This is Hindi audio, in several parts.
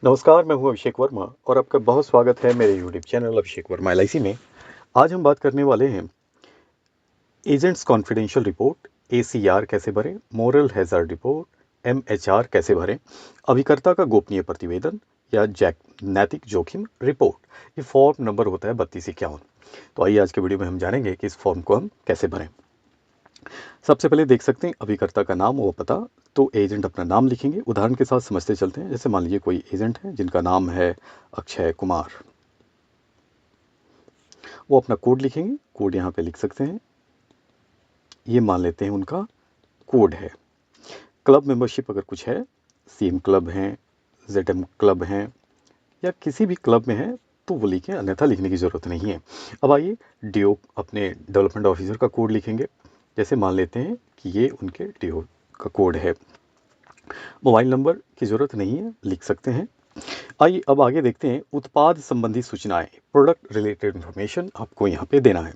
नमस्कार, मैं हूं अभिषेक वर्मा और आपका बहुत स्वागत है मेरे यूट्यूब चैनल अभिषेक वर्मा एलआईसी में। आज हम बात करने वाले हैं एजेंट्स कॉन्फिडेंशियल रिपोर्ट एसीआर कैसे भरें, मोरल हैजार्ड रिपोर्ट एमएचआर कैसे भरें, अभिकर्ता का गोपनीय प्रतिवेदन या जैक नैतिक जोखिम रिपोर्ट। ये फॉर्म नंबर होता है 3251। तो आइए आज के वीडियो में हम जानेंगे कि इस फॉर्म को हम कैसे भरें। सबसे पहले देख सकते हैं अभिकर्ता का नाम व पता। तो एजेंट अपना नाम लिखेंगे। उदाहरण के साथ समझते चलते हैं। जैसे मान लीजिए कोई एजेंट है जिनका नाम है अक्षय कुमार। वो अपना कोड लिखेंगे। कोड यहाँ पे लिख सकते हैं। ये मान लेते हैं उनका कोड है। क्लब मेंबरशिप अगर कुछ है, सीएम क्लब हैं, जेडएम क्लब हैं या किसी भी क्लब में है तो वो लिखें, अन्यथा लिखने की ज़रूरत नहीं है। अब आइए डीओ अपने डेवलपमेंट ऑफिसर का कोड लिखेंगे। जैसे मान लेते हैं कि ये उनके डीओ का कोड है। मोबाइल नंबर की ज़रूरत नहीं है, लिख सकते हैं। आइए अब आगे देखते हैं उत्पाद संबंधी सूचनाएं, प्रोडक्ट रिलेटेड इन्फॉर्मेशन आपको यहाँ पे देना है।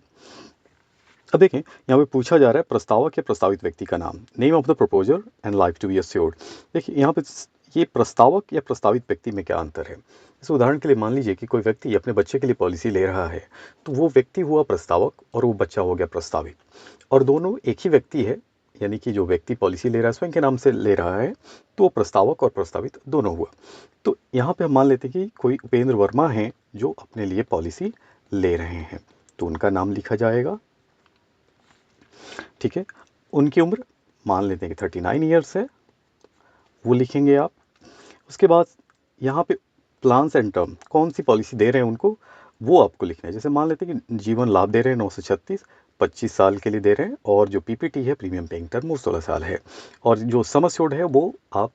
अब देखें यहाँ पे पूछा जा रहा है प्रस्तावक या प्रस्तावित व्यक्ति का नाम, name of the proposer and life to be assured. देखिए यहाँ पे ये प्रस्तावक या प्रस्तावित व्यक्ति में क्या अंतर है। जैसे उदाहरण के लिए मान लीजिए कि कोई व्यक्ति अपने बच्चे के लिए पॉलिसी ले रहा है, तो वो व्यक्ति हुआ प्रस्तावक और वो बच्चा हो गया प्रस्तावित, और दोनों एक ही व्यक्ति है। यानी कि जो व्यक्ति पॉलिसी ले रहा है स्वयं के नाम से ले रहा है, तो वो प्रस्तावक और प्रस्तावित दोनों हुआ। तो यहाँ पे हम मान लेते हैं कि कोई उपेंद्र वर्मा हैं जो अपने लिए पॉलिसी ले रहे हैं, तो उनका नाम लिखा जाएगा। ठीक है। उनकी उम्र मान लेते हैं कि 39 ईयर्स है, वो लिखेंगे आप। उसके बाद यहाँ पे प्लान्स एंड टर्म, कौन सी पॉलिसी दे रहे हैं उनको, वो आपको लिखना है। जैसे मान लेते हैं कि जीवन लाभ दे रहे हैं 936, 25 साल के लिए दे रहे हैं, और जो पीपीटी है प्रीमियम पेइंग टर्म वो 16 साल है, और जो सम एश्योर्ड है वो आप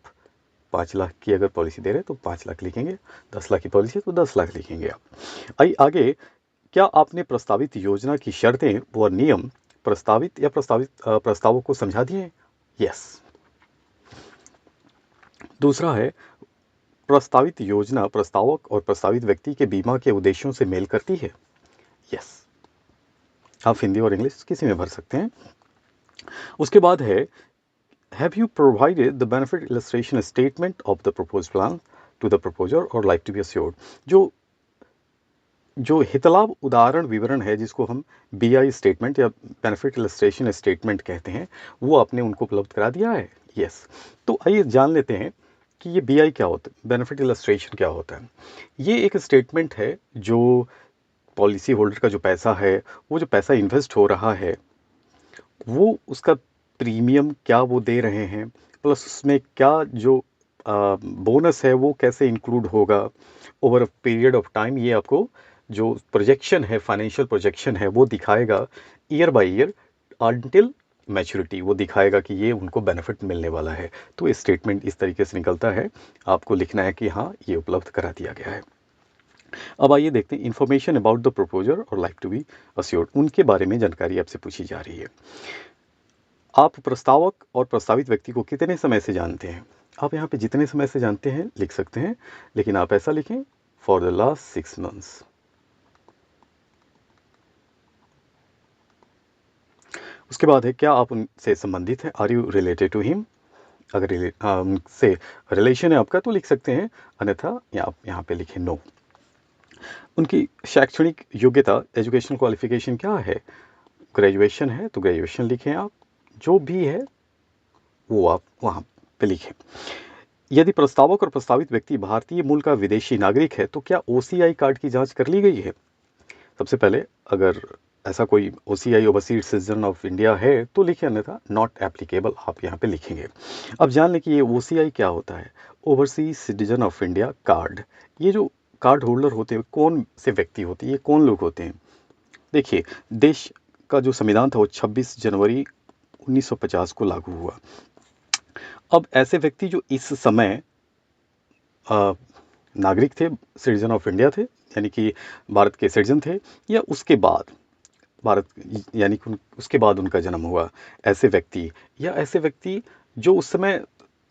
5 लाख की अगर पॉलिसी दे रहे हैं तो 5 लाख लिखेंगे, 10 लाख की पॉलिसी है तो 10 लाख लिखेंगे आप। आइए आगे, क्या आपने प्रस्तावित योजना की शर्तें व नियम प्रस्तावित या प्रस्तावक को समझा दिए? यस। दूसरा है प्रस्तावित योजना प्रस्तावक और प्रस्तावित व्यक्ति के बीमा के उद्देश्यों से मेल करती है? यस। आप हिंदी और इंग्लिश किसी में भर सकते हैं। उसके बाद है have you provided the benefit illustration statement of the proposed plan to the proposer और लाइक टू बी अस्योर्ड। जो जो हितलाभ उदाहरण विवरण है, जिसको हम बीआई स्टेटमेंट या बेनिफिट इलस्ट्रेशन स्टेटमेंट कहते हैं, वो आपने उनको उपलब्ध करा दिया है? यस। तो आइए जान लेते हैं कि ये बीआई क्या होता है, बेनिफिट इलस्ट्रेशन क्या होता है। ये एक स्टेटमेंट है जो पॉलिसी होल्डर का जो पैसा है, वो जो पैसा इन्वेस्ट हो रहा है, वो उसका प्रीमियम क्या वो दे रहे हैं, प्लस उसमें क्या जो बोनस है वो कैसे इंक्लूड होगा over a period of time. ये आपको जो प्रोजेक्शन है, फाइनेंशियल प्रोजेक्शन है, वो दिखाएगा year by year until maturity. वो दिखाएगा कि ये उनको बेनिफिट मिलने वाला है। तो ये स्टेटमेंट इस तरीके से निकलता है। आपको लिखना है कि हाँ, ये उपलब्ध करा दिया गया है। अब आइए देखते हैं इन्फॉर्मेशन अबाउट द प्रपोजर और लाइक टू बी अस्योर्ड। उनके बारे में जानकारी आपसे पूछी जा रही है। आप प्रस्तावक और प्रस्तावित व्यक्ति को कितने समय से जानते हैं? आप यहाँ पे जितने समय से जानते हैं लिख सकते हैं, लेकिन आप ऐसा लिखें फॉर द लास्ट 6 मंथ्स। उसके बाद है क्या आप उनसे संबंधित हैं? Are you related to him? अगर उनसे रिलेशन है आपका तो लिख सकते हैं, अन्यथा आप यहाँ पे लिखें नो। उनकी शैक्षणिक योग्यता, एजुकेशनल क्वालिफिकेशन क्या है? ग्रेजुएशन है तो ग्रेजुएशन लिखें आप। जो भी है वो आप वहाँ पे लिखें। यदि प्रस्तावक और प्रस्तावित व्यक्ति भारतीय मूल का विदेशी नागरिक है तो क्या ओसीआई कार्ड की जांच कर ली गई है? सबसे पहले अगर ऐसा कोई OCI overseas citizen of India है तो लिखें, अन्यथा नॉट एप्लीकेबल आप यहाँ पे लिखेंगे। अब जान लें कि ये ओसीआई क्या होता है, overseas citizen of India card. ये जो कार्ड होल्डर होते हैं कौन से व्यक्ति होते हैं, ये कौन लोग होते हैं? देखिए, देश का जो संविधान था वो 26 जनवरी 1950 को लागू हुआ। अब ऐसे व्यक्ति जो इस समय नागरिक थे, सिटीजन ऑफ इंडिया थे, यानी कि भारत के सिटीजन थे, या उसके बाद भारत यानी कि उसके बाद उनका जन्म हुआ, ऐसे व्यक्ति, या ऐसे व्यक्ति जो उस समय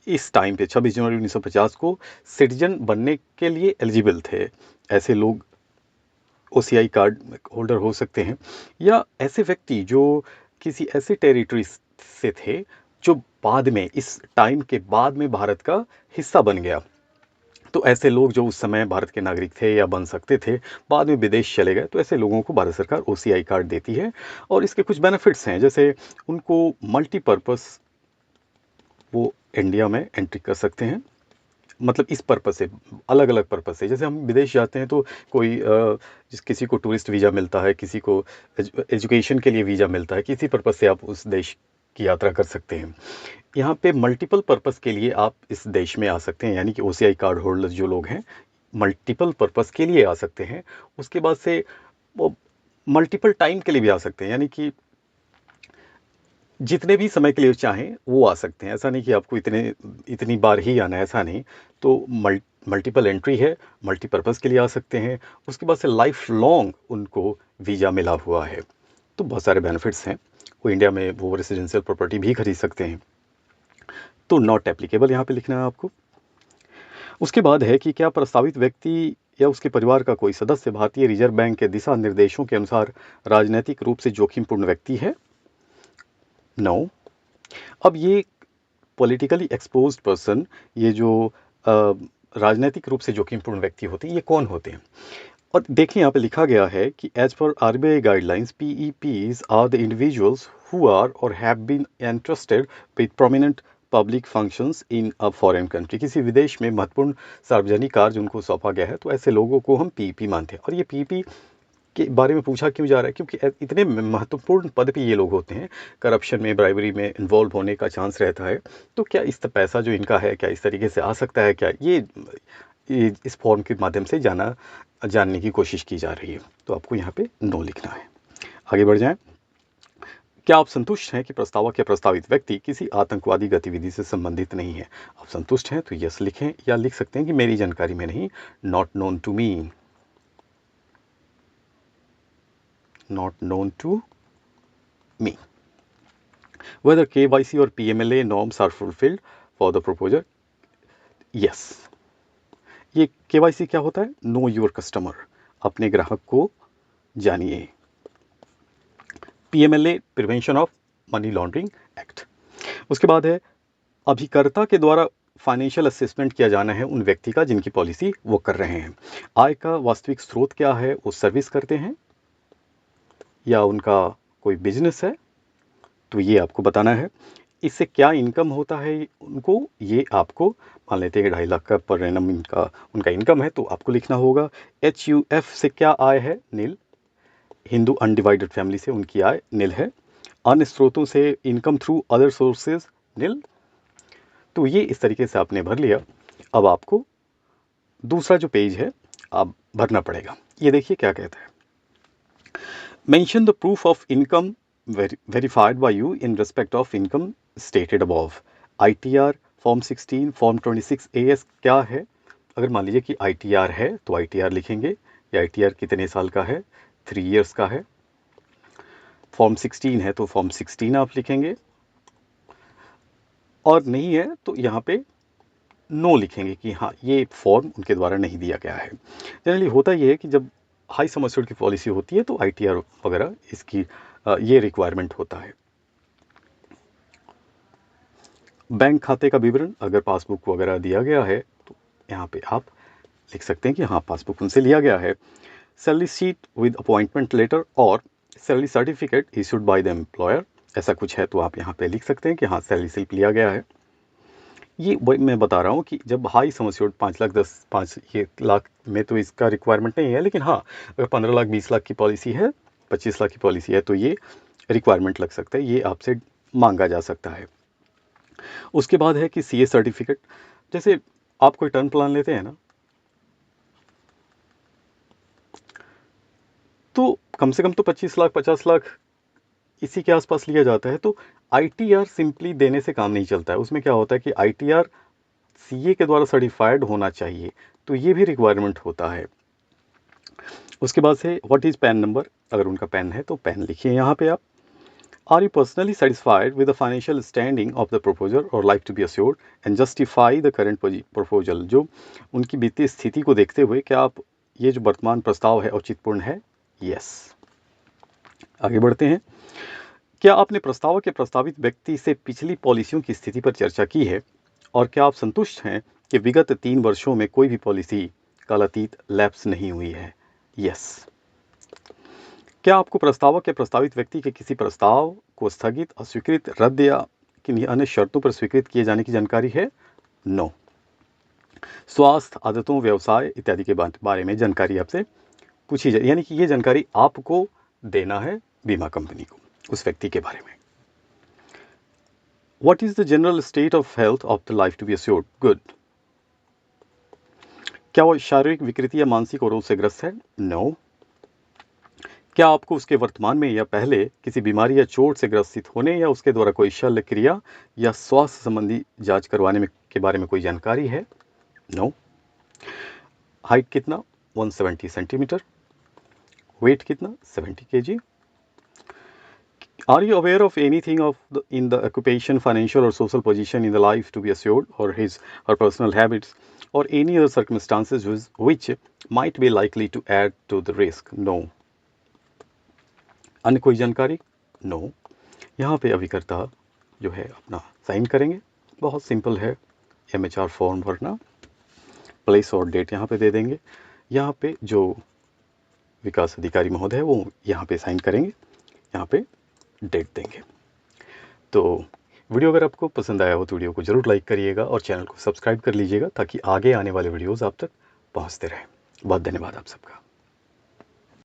इस टाइम पे 26 जनवरी 1950 को सिटीजन बनने के लिए एलिजिबल थे, ऐसे लोग ओसीआई कार्ड होल्डर हो सकते हैं। या ऐसे व्यक्ति जो किसी ऐसे टेरिटरी से थे जो बाद में, इस टाइम के बाद में भारत का हिस्सा बन गया, तो ऐसे लोग जो उस समय भारत के नागरिक थे या बन सकते थे, बाद में विदेश चले गए, तो ऐसे लोगों को भारत सरकार ओसीआई कार्ड देती है। और इसके कुछ बेनिफिट्स हैं, जैसे उनको मल्टीपर्पस वो इंडिया में एंट्री कर सकते हैं, मतलब इस पर्पस से, अलग अलग पर्पस से। जैसे हम विदेश जाते हैं तो कोई किसी को टूरिस्ट वीज़ा मिलता है, किसी को एजुकेशन के लिए वीज़ा मिलता है, किसी पर्पस से आप उस देश की यात्रा कर सकते हैं। यहाँ पे मल्टीपल पर्पस के लिए आप इस देश में आ सकते हैं, यानी कि ओसीआई कार्ड होल्डर्स जो लोग हैं मल्टीपल पर्पस के लिए आ सकते हैं। उसके बाद से वो मल्टीपल टाइम के लिए भी आ सकते हैं, यानी कि जितने भी समय के लिए चाहें वो आ सकते हैं। ऐसा नहीं कि आपको इतनी बार ही आना है, ऐसा नहीं। तो मल्टीपल एंट्री है, मल्टीपर्पज़ के लिए आ सकते हैं। उसके बाद से लाइफ लॉन्ग उनको वीज़ा मिला हुआ है, तो बहुत सारे बेनिफिट्स हैं। वो इंडिया में वो रेसिडेंशियल प्रॉपर्टी भी खरीद सकते हैं। तो नॉट एप्लीकेबल यहाँ पे लिखना है आपको। उसके बाद है कि क्या प्रस्तावित व्यक्ति या उसके परिवार का कोई सदस्य भारतीय रिजर्व बैंक के दिशा निर्देशों के अनुसार राजनैतिक रूप से जोखिमपूर्ण व्यक्ति है? नो। अब ये पॉलिटिकली एक्सपोज्ड पर्सन, ये जो राजनीतिक रूप से जोखिमपूर्ण व्यक्ति होते हैं, ये कौन होते हैं? और देखिए यहाँ पे लिखा गया है कि as per RBI guidelines PEPs are the individuals who are or have been entrusted with prominent public functions in a foreign country. किसी विदेश में महत्वपूर्ण सार्वजनिक कार्य उनको सौंपा गया है, तो ऐसे लोगों को हम पीईपी मानते हैं। और ये पीईपी के बारे में पूछा क्यों जा रहा है? क्योंकि इतने महत्वपूर्ण पद पे ये लोग होते हैं, करप्शन में, ब्राइबरी में इन्वॉल्व होने का चांस रहता है। तो क्या इस पैसा जो इनका है, क्या इस तरीके से आ सकता है? क्या ये इस फॉर्म के माध्यम से जानने की कोशिश की जा रही है। तो आपको यहाँ पे नो लिखना है। आगे बढ़ जाएं। क्या आप संतुष्ट हैं कि प्रस्तावक या प्रस्तावित व्यक्ति किसी आतंकवादी गतिविधि से संबंधित नहीं है? आप संतुष्ट हैं तो यस लिखें, या लिख सकते हैं कि मेरी जानकारी में नहीं, not known to me, not known to me. Whether KYC or PMLA norms are fulfilled for the proposer? Yes. ये KYC क्या होता है? Know your customer, अपने ग्राहक को जानिए। PMLA prevention of money laundering act. उसके बाद है अभिकर्ता के द्वारा फाइनेंशियल असेसमेंट किया जाना है उन व्यक्ति का जिनकी पॉलिसी वो कर रहे हैं। आय का वास्तविक स्रोत क्या है? वो सर्विस करते हैं या उनका कोई बिजनेस है, तो ये आपको बताना है। इससे क्या इनकम होता है उनको, ये आपको मान लेते हैं 2.5 लाख का पर एनम उनका इनकम है, तो आपको लिखना होगा। HUF से क्या आय है? नील। हिंदू अनडिवाइडेड फैमिली से उनकी आय नील है। अन्य स्रोतों से इनकम थ्रू अदर सोर्सेज नील। तो ये इस तरीके से आपने भर लिया। अब आपको दूसरा जो पेज है आप भरना पड़ेगा। ये देखिए क्या कहता है। Mention the proof of income verified by you in respect of income stated above. ITR, form 16, form 26 AS क्या है? अगर मान लीजिए कि ITR है तो ITR लिखेंगे। या ITR कितने साल का है? 3 years का है। फॉर्म 16 है तो फॉर्म 16 आप लिखेंगे, और नहीं है तो यहाँ पे नो लिखेंगे कि हाँ ये फॉर्म उनके द्वारा नहीं दिया गया है। जनरली होता ये है कि जब हाई सम एश्योर्ड की पॉलिसी होती है तो ITR वगैरह इसकी ये रिक्वायरमेंट होता है। बैंक खाते का विवरण, अगर पासबुक वगैरह दिया गया है तो यहाँ पे आप लिख सकते हैं कि हाँ पासबुक उनसे लिया गया है। Salary sheet with appointment letter और salary certificate issued by the employer, ऐसा कुछ है तो आप यहाँ पे लिख सकते हैं कि हाँ सैलरी स्लिप लिया गया है। ये मैं बता रहा हूँ कि जब high sum assured 5 lakh 5 lakh में तो इसका रिक्वायरमेंट नहीं है, लेकिन हाँ अगर 15 लाख 20 लाख की पॉलिसी है, 25 लाख की पॉलिसी है, तो ये रिक्वायरमेंट लग सकता है, ये आपसे मांगा जा सकता है। उसके बाद है कि CA सर्टिफिकेट। जैसे आप कोई टर्म प्लान लेते हैं ना, तो कम से कम तो 25 लाख 50 लाख इसी के आसपास लिया जाता है। तो ITR सिंपली देने से काम नहीं चलता है। उसमें क्या होता है कि ITR CA के द्वारा सर्टिफाइड होना चाहिए, तो ये भी रिक्वायरमेंट होता है। उसके बाद से व्हाट इज़ पैन नंबर, अगर उनका पैन है तो पैन लिखिए यहाँ पे आप। Are you personally satisfied with the financial standing of the proposer or like to be assured and justify the current proposal? जो उनकी वित्तीय स्थिति को देखते हुए क्या आप ये जो वर्तमान प्रस्ताव है औचित्यपूर्ण है? यस। आगे बढ़ते हैं। क्या आपने प्रस्तावक के प्रस्तावित व्यक्ति से पिछली पॉलिसियों की स्थिति पर चर्चा की है और क्या आप संतुष्ट हैं कि विगत 3 वर्षों में कोई भी पॉलिसी कालातीत लैप्स नहीं हुई है। यस। क्या आपको प्रस्तावक या प्रस्तावित व्यक्ति के किसी प्रस्ताव को स्थगित, अस्वीकृत, रद्द या किन्हीं अन्य शर्तों पर स्वीकृत किए जाने की जानकारी है? नो। स्वास्थ्य, आदतों, व्यवसाय इत्यादि के बारे में जानकारी आपसे पूछी जाए, यानी कि ये जानकारी आपको देना है बीमा कंपनी को उस व्यक्ति के बारे में। What is the general state of health of the life to be assured? Good. क्या वो शारीरिक विकृति या मानसिक रोग से ग्रस्त है? No. क्या आपको उसके वर्तमान में या पहले किसी बीमारी या चोट से ग्रसित होने या उसके द्वारा कोई शल्य क्रिया या स्वास्थ्य संबंधी जांच करवाने के बारे में कोई जानकारी है? नो। हाइट कितना? 170 सेंटीमीटर। वेट कितना? 70 kg। Are you aware of anything in the occupation, financial or social position in the life to be assured, or his or personal habits, or any other circumstances which might be likely to add to the risk? No. अन्य कोई जानकारी? No. यहाँ पे अभिकर्ता जो है अपना साइन करेंगे, बहुत सिंपल है, MHR फॉर्म भरना, प्लेस और डेट यहाँ पे दे देंगे। यहाँ पे जो विकास अधिकारी महोदय है वो यहाँ पे साइन करेंगे, यहाँ पे डेट देंगे। तो वीडियो अगर आपको पसंद आया हो तो वीडियो को ज़रूर लाइक करिएगा और चैनल को सब्सक्राइब कर लीजिएगा ताकि आगे आने वाले वीडियोज़ आप तक पहुँचते रहें। बहुत धन्यवाद आप सबका।